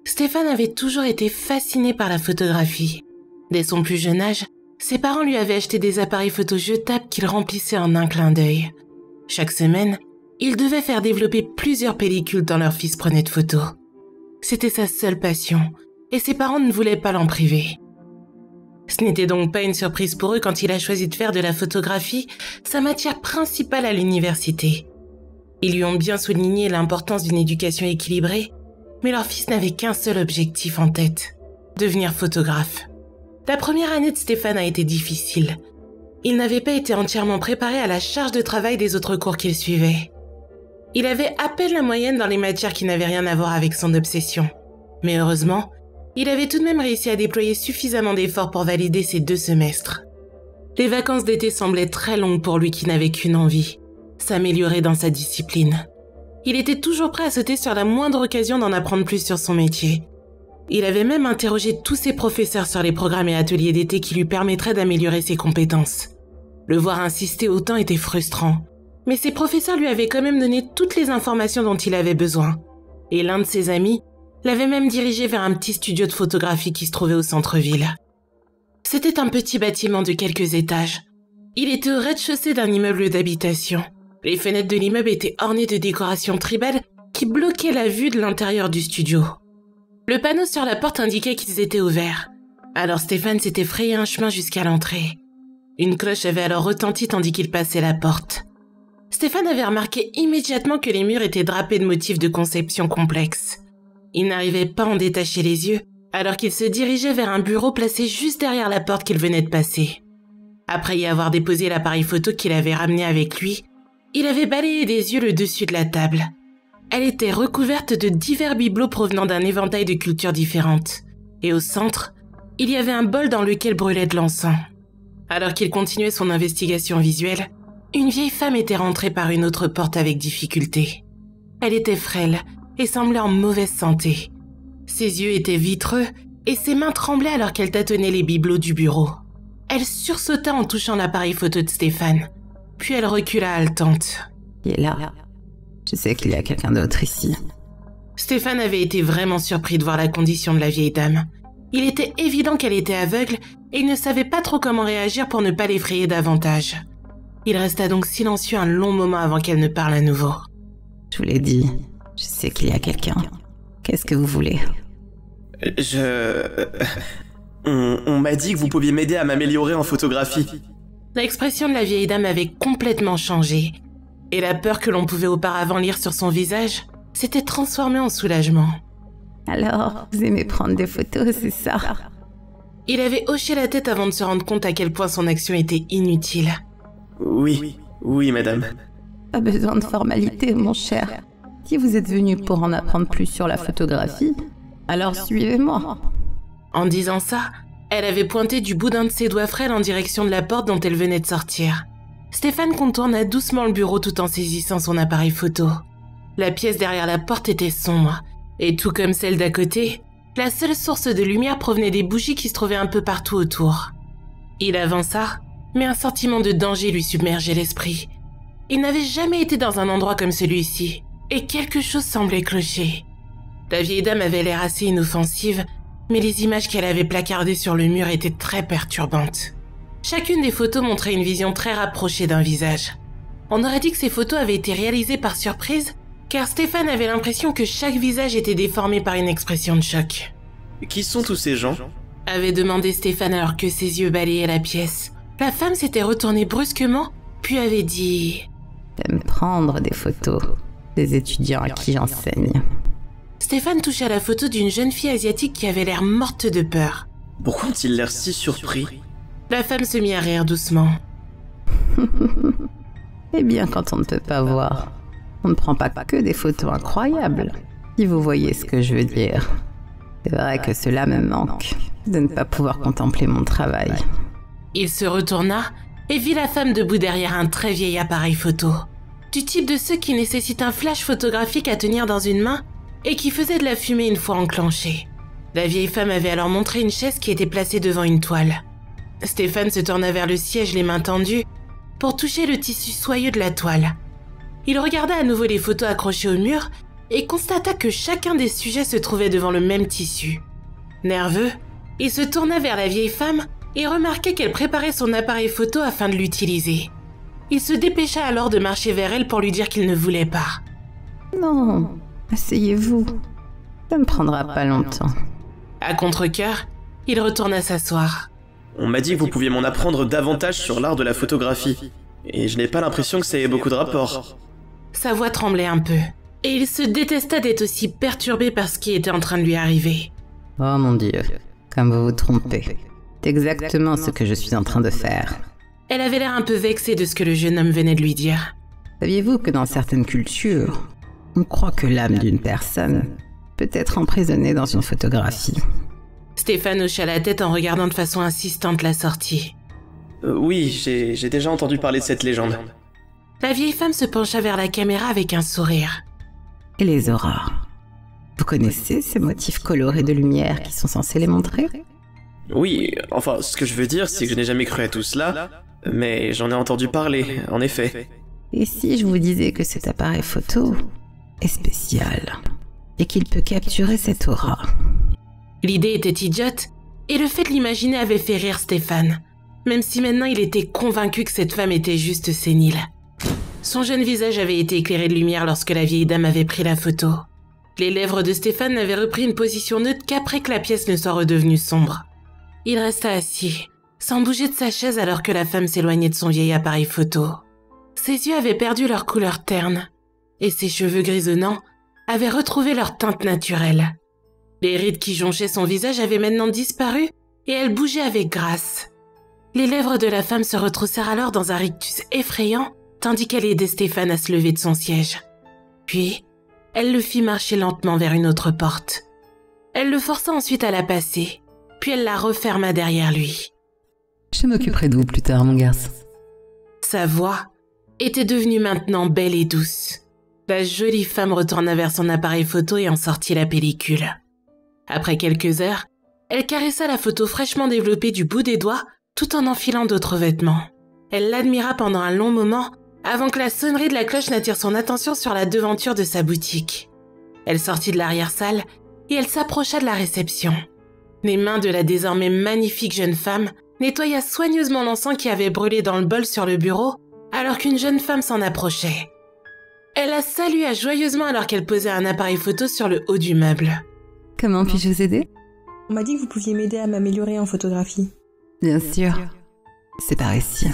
Stéphane avait toujours été fasciné par la photographie. Dès son plus jeune âge, ses parents lui avaient acheté des appareils photo jetables qu'il remplissait en un clin d'œil. Chaque semaine, il devait faire développer plusieurs pellicules dont leur fils prenait de photos. C'était sa seule passion, et ses parents ne voulaient pas l'en priver. Ce n'était donc pas une surprise pour eux quand il a choisi de faire de la photographie sa matière principale à l'université. Ils lui ont bien souligné l'importance d'une éducation équilibrée, mais leur fils n'avait qu'un seul objectif en tête, devenir photographe. La première année de Stéphane a été difficile. Il n'avait pas été entièrement préparé à la charge de travail des autres cours qu'il suivait. Il avait à peine la moyenne dans les matières qui n'avaient rien à voir avec son obsession. Mais heureusement, il avait tout de même réussi à déployer suffisamment d'efforts pour valider ses 2 semestres. Les vacances d'été semblaient très longues pour lui qui n'avait qu'une envie, s'améliorer dans sa discipline. Il était toujours prêt à sauter sur la moindre occasion d'en apprendre plus sur son métier. Il avait même interrogé tous ses professeurs sur les programmes et ateliers d'été qui lui permettraient d'améliorer ses compétences. Le voir insister autant était frustrant, mais ses professeurs lui avaient quand même donné toutes les informations dont il avait besoin. Et l'un de ses amis l'avait même dirigé vers un petit studio de photographie qui se trouvait au centre-ville. C'était un petit bâtiment de quelques étages. Il était au rez-de-chaussée d'un immeuble d'habitation. Les fenêtres de l'immeuble étaient ornées de décorations tribales qui bloquaient la vue de l'intérieur du studio. Le panneau sur la porte indiquait qu'ils étaient ouverts. Alors Stéphane s'était frayé un chemin jusqu'à l'entrée. Une cloche avait alors retenti tandis qu'il passait la porte. Stéphane avait remarqué immédiatement que les murs étaient drapés de motifs de conception complexes. Il n'arrivait pas à en détacher les yeux alors qu'il se dirigeait vers un bureau placé juste derrière la porte qu'il venait de passer. Après y avoir déposé l'appareil photo qu'il avait ramené avec lui, il avait balayé des yeux le dessus de la table. Elle était recouverte de divers bibelots provenant d'un éventail de cultures différentes. Et au centre, il y avait un bol dans lequel brûlait de l'encens. Alors qu'il continuait son investigation visuelle, une vieille femme était rentrée par une autre porte avec difficulté. Elle était frêle et semblait en mauvaise santé. Ses yeux étaient vitreux et ses mains tremblaient alors qu'elle tâtonnait les bibelots du bureau. Elle sursauta en touchant l'appareil photo de Stéphane, puis elle recula haletante. Il est là. Je sais qu'il y a quelqu'un d'autre ici. Stéphane avait été vraiment surpris de voir la condition de la vieille dame. Il était évident qu'elle était aveugle et il ne savait pas trop comment réagir pour ne pas l'effrayer davantage. Il resta donc silencieux un long moment avant qu'elle ne parle à nouveau. Je vous l'ai dit, je sais qu'il y a quelqu'un. Qu'est-ce que vous voulez? On m'a dit que vous pouviez m'aider à m'améliorer en photographie. L'expression de la vieille dame avait complètement changé. Et la peur que l'on pouvait auparavant lire sur son visage s'était transformée en soulagement. Alors, vous aimez prendre des photos, c'est ça? Il avait hoché la tête avant de se rendre compte à quel point son action était inutile. Oui, madame. Pas besoin de formalité, mon cher. Si vous êtes venu pour en apprendre plus sur la photographie, alors suivez-moi. En disant ça, elle avait pointé du bout d'un de ses doigts frêles en direction de la porte dont elle venait de sortir. Stéphane contourna doucement le bureau tout en saisissant son appareil photo. La pièce derrière la porte était sombre, et tout comme celle d'à côté, la seule source de lumière provenait des bougies qui se trouvaient un peu partout autour. Il avança, mais un sentiment de danger lui submergeait l'esprit. Il n'avait jamais été dans un endroit comme celui-ci, et quelque chose semblait clocher. La vieille dame avait l'air assez inoffensive, mais les images qu'elle avait placardées sur le mur étaient très perturbantes. Chacune des photos montrait une vision très rapprochée d'un visage. On aurait dit que ces photos avaient été réalisées par surprise, car Stéphane avait l'impression que chaque visage était déformé par une expression de choc. Qui sont tous ces gens? Avait demandé Stéphane alors que ses yeux balayaient la pièce. La femme s'était retournée brusquement, puis avait dit... J'aime prendre des photos des étudiants à qui j'enseigne. Stéphane toucha la photo d'une jeune fille asiatique qui avait l'air morte de peur. Pourquoi ont-ils l'air si surpris? La femme se mit à rire doucement. Eh bien, quand on ne peut pas voir, on ne prend pas que des photos incroyables, si vous voyez ce que je veux dire. C'est vrai que cela me manque, de ne pas pouvoir contempler mon travail. Il se retourna et vit la femme debout derrière un très vieil appareil photo. Du type de ceux qui nécessitent un flash photographique à tenir dans une main et qui faisait de la fumée une fois enclenché. La vieille femme avait alors montré une chaise qui était placée devant une toile. Stéphane se tourna vers le siège les mains tendues pour toucher le tissu soyeux de la toile. Il regarda à nouveau les photos accrochées au mur et constata que chacun des sujets se trouvait devant le même tissu. Nerveux, il se tourna vers la vieille femme et remarqua qu'elle préparait son appareil photo afin de l'utiliser. Il se dépêcha alors de marcher vers elle pour lui dire qu'il ne voulait pas. Non, asseyez-vous. Ça ne prendra pas longtemps. À contre-cœur, il retourna s'asseoir. On m'a dit que vous pouviez m'en apprendre davantage sur l'art de la photographie. Et je n'ai pas l'impression que ça ait beaucoup de rapport. Sa voix tremblait un peu, et il se détesta d'être aussi perturbé par ce qui était en train de lui arriver. Oh mon Dieu, comme vous vous trompez. C'est exactement ce que je suis en train de faire. Elle avait l'air un peu vexée de ce que le jeune homme venait de lui dire. Saviez-vous que dans certaines cultures, on croit que l'âme d'une personne peut être emprisonnée dans une photographie? Stéphane hocha la tête en regardant de façon insistante la sortie. Oui, j'ai déjà entendu parler de cette légende. La vieille femme se pencha vers la caméra avec un sourire. Et les auras? Vous connaissez ces motifs colorés de lumière qui sont censés les montrer? Oui, enfin, ce que je veux dire, c'est que je n'ai jamais cru à tout cela, mais j'en ai entendu parler, en effet. Et si je vous disais que cet appareil photo est spécial et qu'il peut capturer cette aura? L'idée était idiote, et le fait de l'imaginer avait fait rire Stéphane, même si maintenant il était convaincu que cette femme était juste sénile. Son jeune visage avait été éclairé de lumière lorsque la vieille dame avait pris la photo. Les lèvres de Stéphane n'avaient repris une position neutre qu'après que la pièce ne soit redevenue sombre. Il resta assis, sans bouger de sa chaise alors que la femme s'éloignait de son vieil appareil photo. Ses yeux avaient perdu leur couleur terne, et ses cheveux grisonnants avaient retrouvé leur teinte naturelle. Les rides qui jonchaient son visage avaient maintenant disparu et elle bougeait avec grâce. Les lèvres de la femme se retroussèrent alors dans un rictus effrayant tandis qu'elle aidait Stéphane à se lever de son siège. Puis, elle le fit marcher lentement vers une autre porte. Elle le força ensuite à la passer, puis elle la referma derrière lui. Je m'occuperai de vous plus tard, mon garçon. Sa voix était devenue maintenant belle et douce. La jolie femme retourna vers son appareil photo et en sortit la pellicule. Après quelques heures, elle caressa la photo fraîchement développée du bout des doigts tout en enfilant d'autres vêtements. Elle l'admira pendant un long moment avant que la sonnerie de la cloche n'attire son attention sur la devanture de sa boutique. Elle sortit de l'arrière-salle et elle s'approcha de la réception. Les mains de la désormais magnifique jeune femme nettoya soigneusement l'encens qui avait brûlé dans le bol sur le bureau alors qu'une jeune femme s'en approchait. Elle la salua joyeusement alors qu'elle posait un appareil photo sur le haut du meuble. Comment puis-je vous aider? On m'a dit que vous pouviez m'aider à m'améliorer en photographie. Bien sûr. C'est par ici.